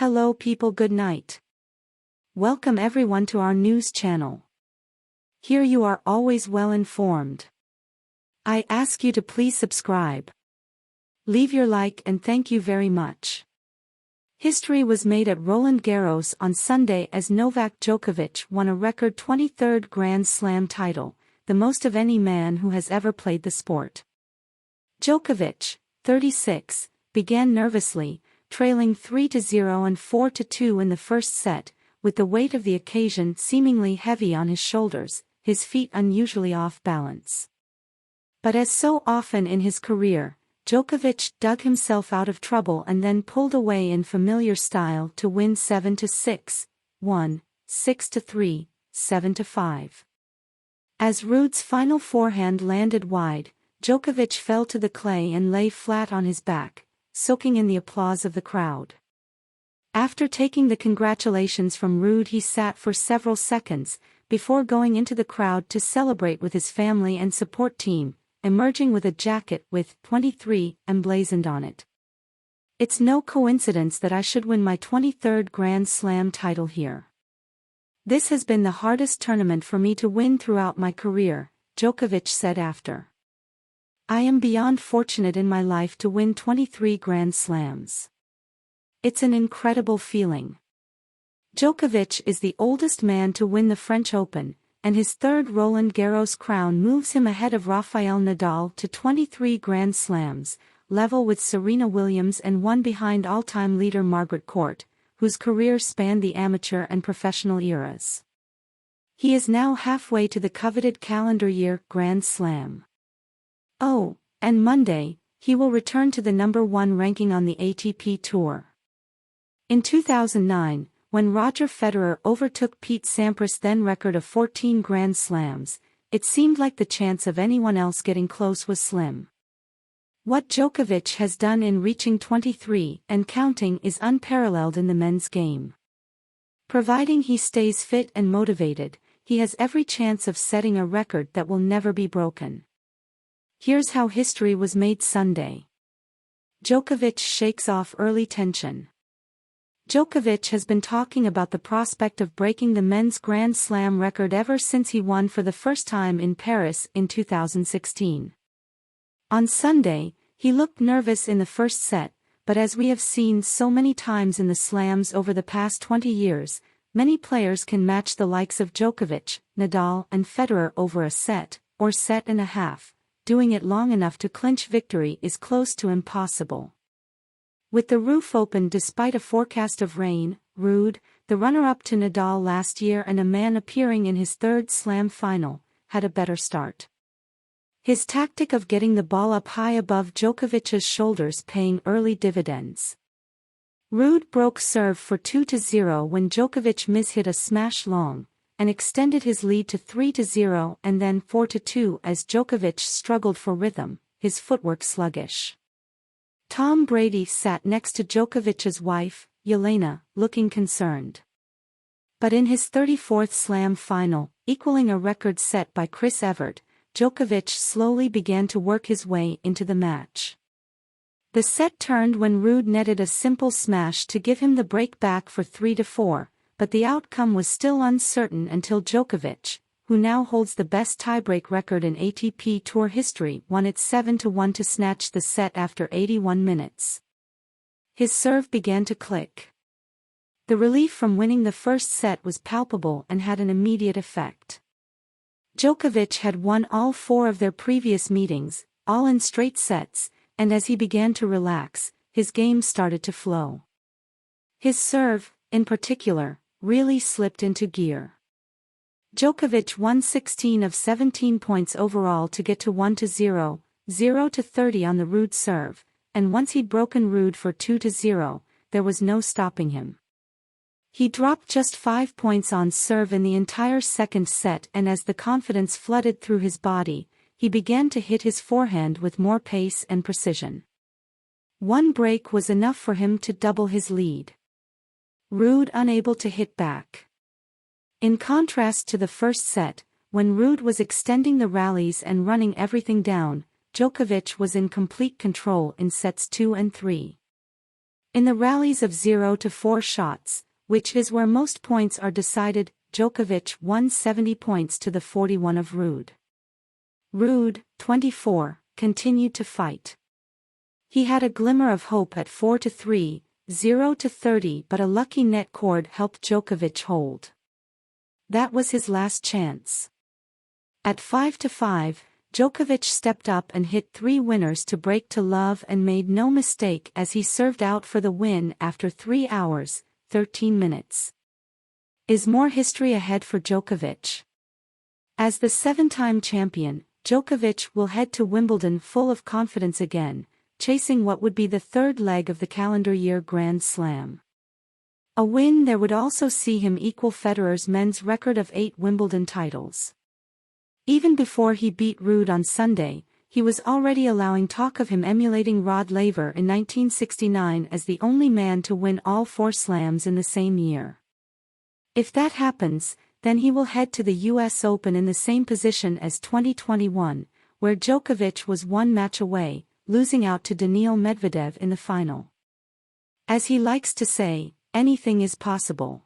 Hello people, good night. Welcome everyone to our news channel. Here you are always well informed. I ask you to please subscribe. Leave your like and thank you very much. History was made at Roland Garros on Sunday as Novak Djokovic won a record 23rd Grand Slam title, the most of any man who has ever played the sport. Djokovic, 36, began nervously, trailing 3-0 and 4-2 in the first set, with the weight of the occasion seemingly heavy on his shoulders, his feet unusually off balance. But as so often in his career, Djokovic dug himself out of trouble and then pulled away in familiar style to win 7-6, 1, 6-3, 7-5. As Ruud's final forehand landed wide, Djokovic fell to the clay and lay flat on his back, soaking in the applause of the crowd. After taking the congratulations from Ruud, he sat for several seconds, before going into the crowd to celebrate with his family and support team, emerging with a jacket with 23 emblazoned on it. It's no coincidence that I should win my 23rd Grand Slam title here. This has been the hardest tournament for me to win throughout my career, Djokovic said after. I am beyond fortunate in my life to win 23 Grand Slams. It's an incredible feeling. Djokovic is the oldest man to win the French Open, and his third Roland Garros crown moves him ahead of Rafael Nadal to 23 Grand Slams, level with Serena Williams and one behind all-time leader Margaret Court, whose career spanned the amateur and professional eras. He is now halfway to the coveted calendar year Grand Slam. Oh, and Monday, he will return to the #1 ranking on the ATP Tour. In 2009, when Roger Federer overtook Pete Sampras' then record of 14 Grand Slams, it seemed like the chance of anyone else getting close was slim. What Djokovic has done in reaching 23 and counting is unparalleled in the men's game. Providing he stays fit and motivated, he has every chance of setting a record that will never be broken. Here's how history was made Sunday. Djokovic shakes off early tension. Djokovic has been talking about the prospect of breaking the men's Grand Slam record ever since he won for the first time in Paris in 2016. On Sunday, he looked nervous in the first set, but as we have seen so many times in the slams over the past 20 years, many players can match the likes of Djokovic, Nadal and Federer over a set, or set and a half. Doing it long enough to clinch victory is close to impossible. With the roof open despite a forecast of rain, Ruud, the runner-up to Nadal last year and a man appearing in his third Slam final, had a better start. His tactic of getting the ball up high above Djokovic's shoulders paying early dividends. Ruud broke serve for 2-0 when Djokovic mishit a smash long, and extended his lead to 3-0 and then 4-2 as Djokovic struggled for rhythm, his footwork sluggish. Tom Brady sat next to Djokovic's wife, Jelena, looking concerned. But in his 34th Slam final, equaling a record set by Chris Evert, Djokovic slowly began to work his way into the match. The set turned when Ruud netted a simple smash to give him the break back for 3-4. But the outcome was still uncertain until Djokovic, who now holds the best tiebreak record in ATP Tour history, won it 7-1 to snatch the set after 81 minutes. His serve began to click. The relief from winning the first set was palpable and had an immediate effect. Djokovic had won all 4 of their previous meetings, all in straight sets, and as he began to relax, his game started to flow. His serve, in particular, really slipped into gear. Djokovic won 16 of 17 points overall to get to 1-0, 0-30 on the Ruud serve, and once he'd broken Ruud for 2-0, there was no stopping him. He dropped just 5 points on serve in the entire second set, and as the confidence flooded through his body, he began to hit his forehand with more pace and precision. One break was enough for him to double his lead. Ruud unable to hit back. In contrast to the first set, when Ruud was extending the rallies and running everything down, Djokovic was in complete control in sets 2 and 3. In the rallies of 0 to 4 shots, which is where most points are decided, Djokovic won 70 points to the 41 of Ruud. Ruud, 24, continued to fight. He had a glimmer of hope at 4 to 3, 0 to 30, but a lucky net cord helped Djokovic hold. That was his last chance. At 5 to 5, Djokovic stepped up and hit 3 winners to break to love and made no mistake as he served out for the win after 3 hours, 13 minutes. Is more history ahead for Djokovic? As the 7-time champion, Djokovic will head to Wimbledon full of confidence again, chasing what would be the 3rd leg of the calendar year Grand Slam. A win there would also see him equal Federer's men's record of 8 Wimbledon titles. Even before he beat Ruud on Sunday, he was already allowing talk of him emulating Rod Laver in 1969 as the only man to win all 4 slams in the same year. If that happens, then he will head to the US Open in the same position as 2021, where Djokovic was 1 match away, losing out to Daniil Medvedev in the final. As he likes to say, anything is possible.